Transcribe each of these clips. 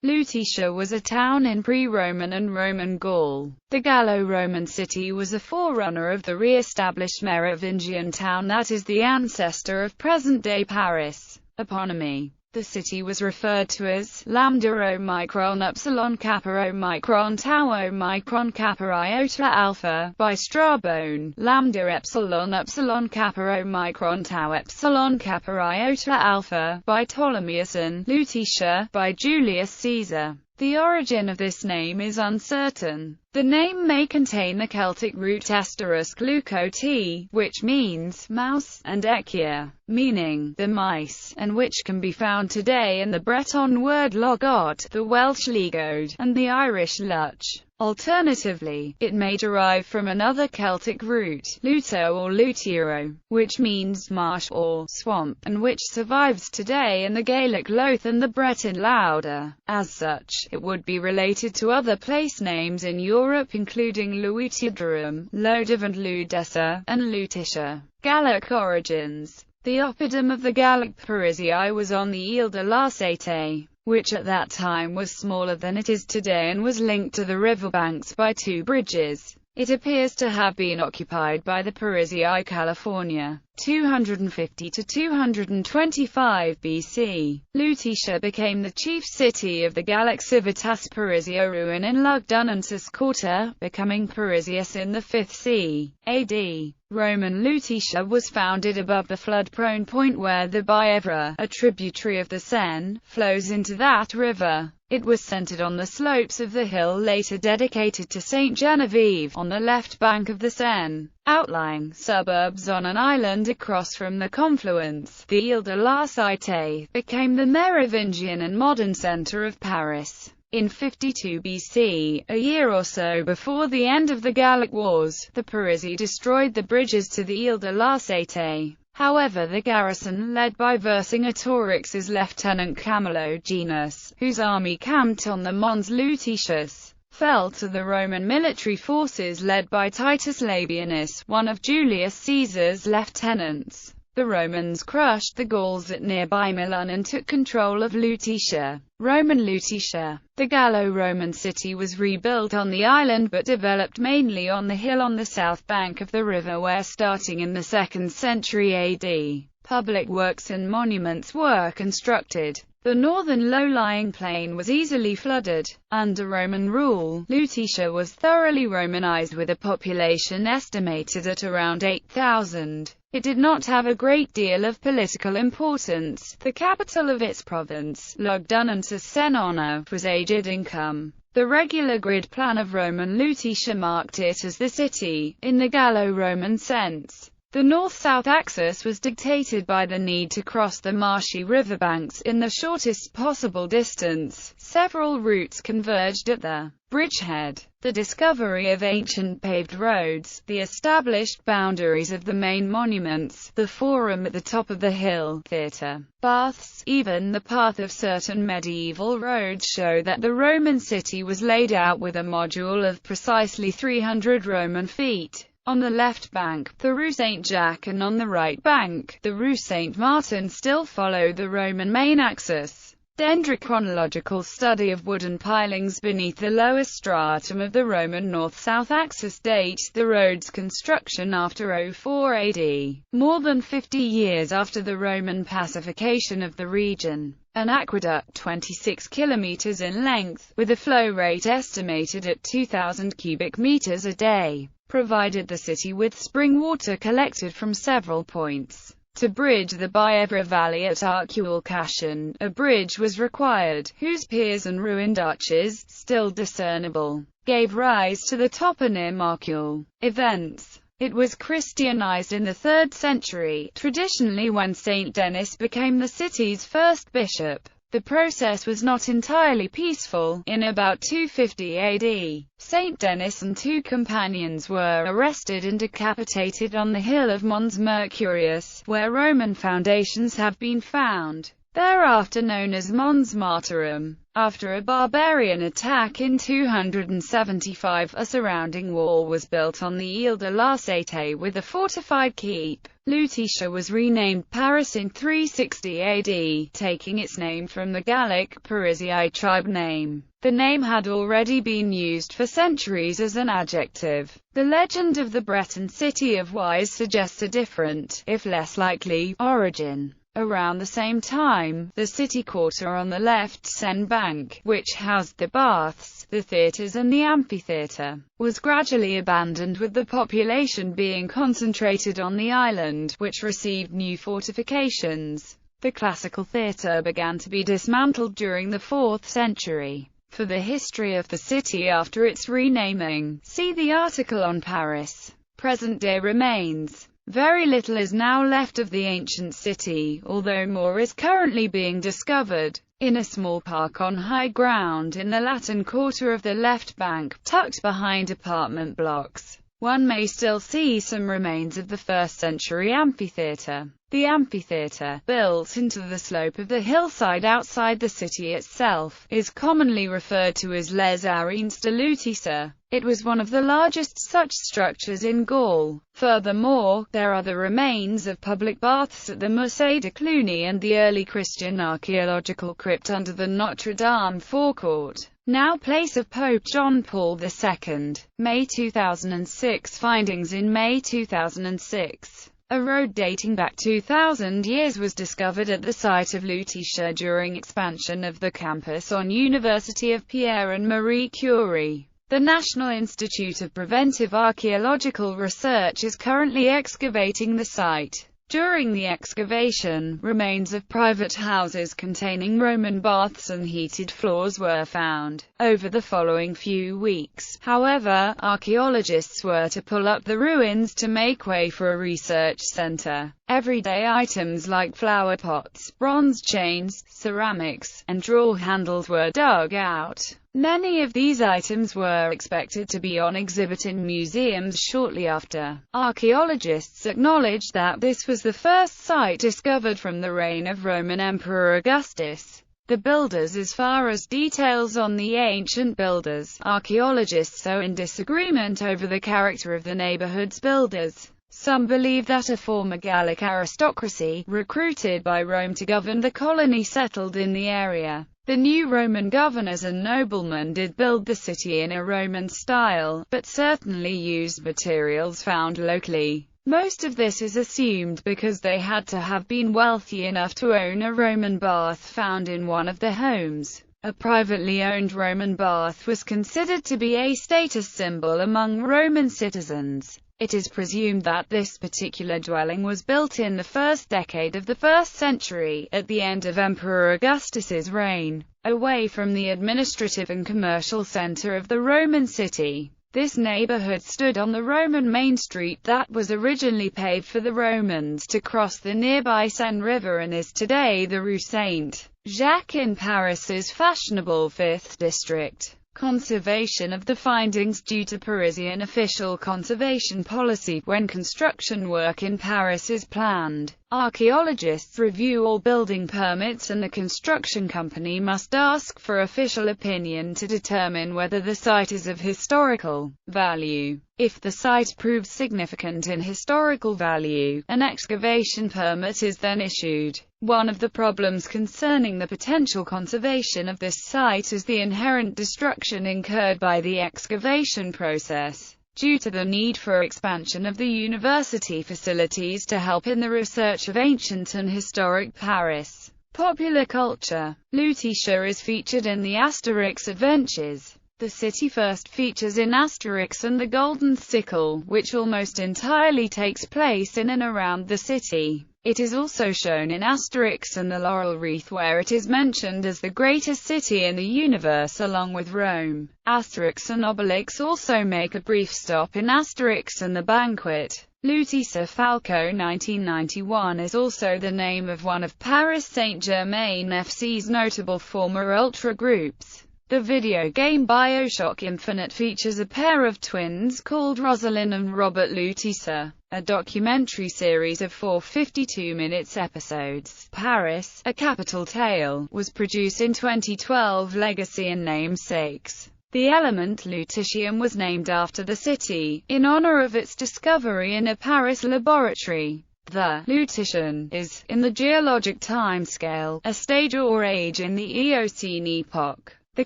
Lutetia was a town in pre-Roman and Roman Gaul. The Gallo-Roman city was a forerunner of the re-established Merovingian town that is the ancestor of present-day Paris. Eponymy. The city was referred to as lambda omicron upsilon kappa omicron tau omicron kappa iota alpha by Strabon, lambda upsilon kappa omicron tau epsilon kappa iota alpha by Ptolemaeus, and Lutetia by Julius Caesar. The origin of this name is uncertain. The name may contain the Celtic root *lucote, which means mouse, and echia, meaning the mice, and which can be found today in the Breton word logot, the Welsh ligod, and the Irish luch. Alternatively, it may derive from another Celtic root, luto or lutero, which means marsh or swamp, and which survives today in the Gaelic Loth and the Breton Lauda. As such, it would be related to other place names in Europe including Lutetia, Lodov and Ludessa, and Lutetia. Gallic origins. The oppidum of the Gallic Parisii was on the Ile de la Cité, which at that time was smaller than it is today and was linked to the riverbanks by two bridges. It appears to have been occupied by the Parisii California, 250 to 225 BC. Lutetia became the chief city of the Gallic Civitas Parisii ruin in Lugdunensis Quarter, becoming Parisius in the 5th c. AD. Roman Lutetia was founded above the flood-prone point where the Bièvre, a tributary of the Seine, flows into that river. It was centered on the slopes of the hill later dedicated to Saint Genevieve, on the left bank of the Seine. Outlying suburbs on an island across from the confluence, the Ile de la Cité, became the Merovingian and modern center of Paris. In 52 BC, a year or so before the end of the Gallic Wars, the Parisii destroyed the bridges to the Ile de la Cité. However, the garrison, led by Vercingetorix's lieutenant Camillo Genus, whose army camped on the Mons Lutetius, fell to the Roman military forces led by Titus Labienus, one of Julius Caesar's lieutenants. The Romans crushed the Gauls at nearby Milan and took control of Lutetia. Roman Lutetia. The Gallo-Roman city was rebuilt on the island but developed mainly on the hill on the south bank of the river where, starting in the 2nd century AD, public works and monuments were constructed. The northern low-lying plain was easily flooded. Under Roman rule, Lutetia was thoroughly Romanized with a population estimated at around 8,000. It did not have a great deal of political importance. The capital of its province, Lugdunensis Senona, was aged income. The regular grid plan of Roman Lutetia marked it as the city, in the Gallo-Roman sense. The north-south axis was dictated by the need to cross the marshy riverbanks in the shortest possible distance. Several routes converged at the bridgehead. The discovery of ancient paved roads, the established boundaries of the main monuments, the forum at the top of the hill, theatre, baths, even the path of certain medieval roads show that the Roman city was laid out with a module of precisely 300 Roman feet. On the left bank, the Rue Saint-Jacques, and on the right bank, the Rue Saint-Martin still follow the Roman main axis. Dendrochronological study of wooden pilings beneath the lowest stratum of the Roman north-south axis dates the road's construction after 04 AD, more than 50 years after the Roman pacification of the region. An aqueduct 26 kilometers in length, with a flow rate estimated at 2,000 cubic meters a day, provided the city with spring water collected from several points. To bridge the Bièvre Valley at Arcueil-Cachan, a bridge was required, whose piers and ruined arches, still discernible, gave rise to the toponym Arcueil. Events. It was Christianized in the 3rd century, traditionally when Saint Denis became the city's first bishop. The process was not entirely peaceful. In about 250 AD, Saint Denis and 2 companions were arrested and decapitated on the hill of Mons Mercurius, where Roman foundations have been found. Thereafter known as Mons Martyrum. After a barbarian attack in 275, a surrounding wall was built on the Ile de la Cité with a fortified keep. Lutetia was renamed Paris in 360 AD, taking its name from the Gallic Origins tribe name. The name had already been used for centuries as an adjective. The legend of the Breton city of Wise suggests a different, if less likely, origin. Around the same time, the city quarter on the left Seine bank, which housed the baths, the theatres and the amphitheatre, was gradually abandoned, with the population being concentrated on the island, which received new fortifications. The classical theatre began to be dismantled during the 4th century. For the history of the city after its renaming, see the article on Paris. Present-day remains. Very little is now left of the ancient city, although more is currently being discovered. In a small park on high ground in the Latin Quarter of the left bank, tucked behind apartment blocks, one may still see some remains of the 1st century amphitheatre. The amphitheatre, built into the slope of the hillside outside the city itself, is commonly referred to as Les Arenes de Lutetia. It was one of the largest such structures in Gaul. Furthermore, there are the remains of public baths at the Musée de Cluny and the early Christian archaeological crypt under the Notre Dame forecourt, now place of Pope John Paul II. May 2006. Findings in May 2006. A road dating back 2,000 years was discovered at the site of Lutetia during expansion of the campus on University of Pierre and Marie Curie. The National Institute of Preventive Archaeological Research is currently excavating the site. During the excavation, remains of private houses containing Roman baths and heated floors were found. Over the following few weeks, however, archaeologists were to pull up the ruins to make way for a research center. Everyday items like flower pots, bronze chains, ceramics, and drawer handles were dug out. Many of these items were expected to be on exhibit in museums shortly after. Archaeologists acknowledged that this was the first site discovered from the reign of Roman Emperor Augustus. The builders. As far as details on the ancient builders, archaeologists are in disagreement over the character of the neighborhood's builders. Some believe that a former Gallic aristocracy, recruited by Rome to govern the colony, settled in the area. The new Roman governors and noblemen did build the city in a Roman style, but certainly used materials found locally. Most of this is assumed because they had to have been wealthy enough to own a Roman bath found in one of their homes. A privately owned Roman bath was considered to be a status symbol among Roman citizens. It is presumed that this particular dwelling was built in the first decade of the 1st century, at the end of Emperor Augustus's reign, away from the administrative and commercial center of the Roman city. This neighborhood stood on the Roman main street that was originally paved for the Romans to cross the nearby Seine River and is today the Rue Saint-Jacques in Paris's fashionable 5th district. Conservation of the findings. Due to Parisian official conservation policy, when construction work in Paris is planned, archaeologists review all building permits and the construction company must ask for official opinion to determine whether the site is of historical value. If the site proves significant in historical value, an excavation permit is then issued. One of the problems concerning the potential conservation of this site is the inherent destruction incurred by the excavation process, due to the need for expansion of the university facilities to help in the research of ancient and historic Paris. Popular culture. Lutetia is featured in the Asterix adventures. The city first features in Asterix and the Golden Sickle, which almost entirely takes place in and around the city. It is also shown in Asterix and the Laurel Wreath, where it is mentioned as the greatest city in the universe along with Rome. Asterix and Obelix also make a brief stop in Asterix and the Banquet. Lutetia Falco 1991 is also the name of one of Paris Saint-Germain FC's notable former ultra groups. The video game BioShock Infinite features a pair of twins called Rosalind and Robert Lutetia. a documentary series of 4 52-minute episodes. Paris, A Capital Tale, was produced in 2012. Legacy and namesakes. The element lutetium was named after the city, in honor of its discovery in a Paris laboratory. The Lutetia is, in the geologic timescale, a stage or age in the Eocene epoch. The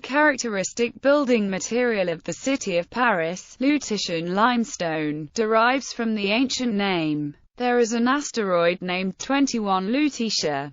characteristic building material of the city of Paris, Lutetian limestone, derives from the ancient name. There is an asteroid named 21 Lutetia,